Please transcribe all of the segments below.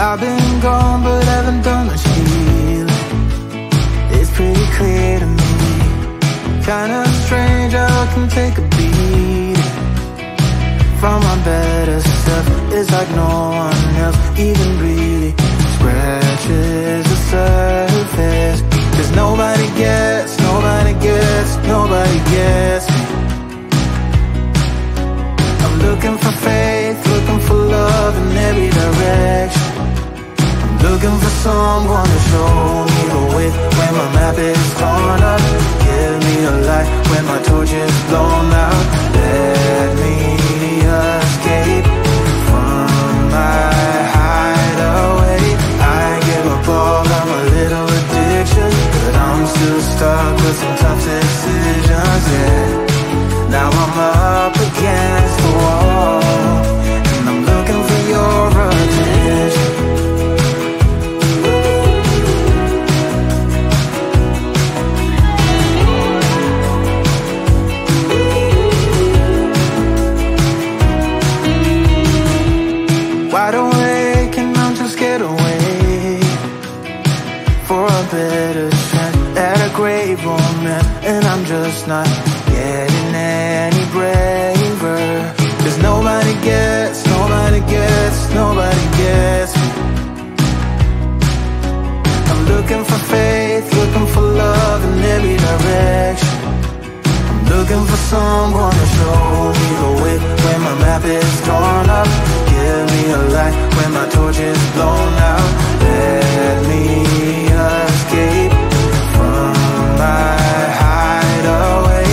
I've been gone but haven't done much healing. It's pretty clear to me. Kinda strange how I can take a beating from my better stuff. It's like no one else even really scratches the surface. 'Cause nobody gets me. I'm looking for faith, looking for love in every direction. I'm looking for someone to show me the way when my map is torn up. Give me a light when my torch is blown out. Let me escape from my hideaway. I give up all of my little addictions, but I'm still stuck with some tough decisions, yeah. Now I'm up against the wall, and I'm looking for your attention. Wide awake and I'm just scared away for a better chance at a great romance, and I'm just not getting any braver. 'Cause nobody gets me. I'm looking for faith, looking for love in every direction. I'm looking for someone to show me the way when my map is torn up. Give me a light when my torch is blown out. Let me escape from my hideaway.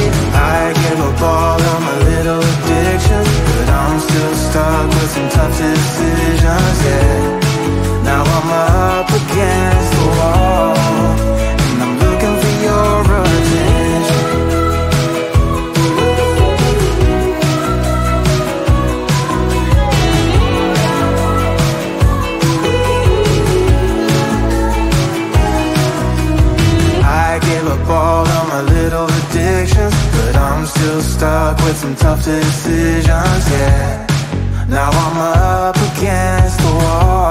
I give up all of my little addictions, but I'm still stuck with some tough decisions, yeah. Now I'm up against the wall, and I'm looking for your attention. I give up all of my little addictions, but I'm still stuck with some tough decisions, yeah. Now I'm up against the wall.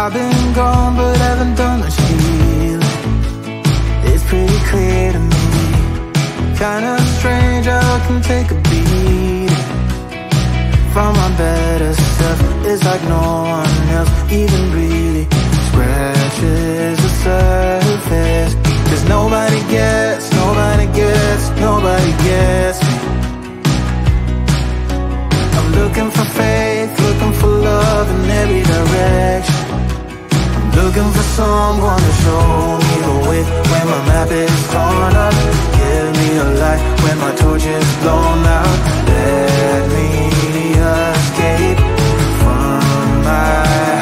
I've been gone but haven't done much healing. It's pretty clear to me, kinda strange how I can take a beat from my better self. It's like no one else even really scratches the surface. Cause nobody gets me. I'm looking for faith, looking for love in every direction. I'm looking for someone to show me the way when my map is torn up. Give me a light when my torch is blown out. Let me escape from my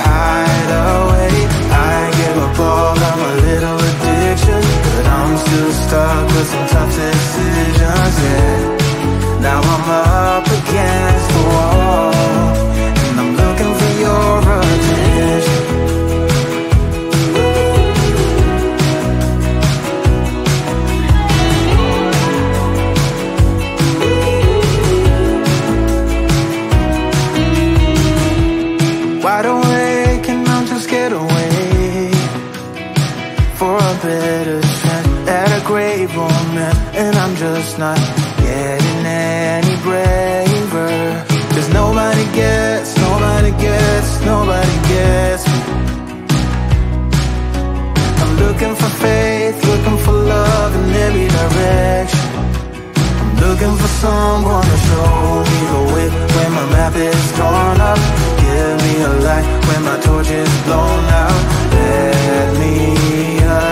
hideaway. I give up all of my little addictions, but I'm still stuck with some tough decisions, yeah. Now I'm up against the wall, and I'm looking for your attention. Wide awake and I'm just scared away for a better chance at a great romance, and I'm just not getting any braver. Cause nobody gets me. I'm looking for faith, looking for love in every direction. I'm looking for someone to show me the way when my map is torn up. Give me a light when my torch is blown out. Let me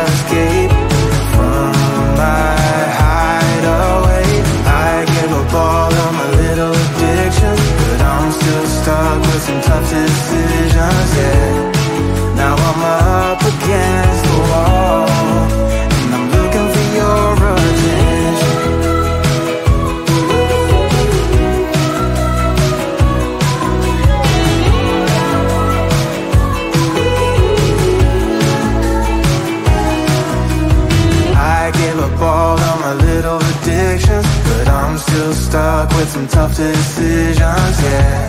escape from my hideaway. I give up all of my little addictions, but I'm still stuck with some tough decisions, yeah. Now I'm up against the wall, and I'm looking for your attention. I give up all of my little addictions, but I'm still stuck with some tough decisions, yeah.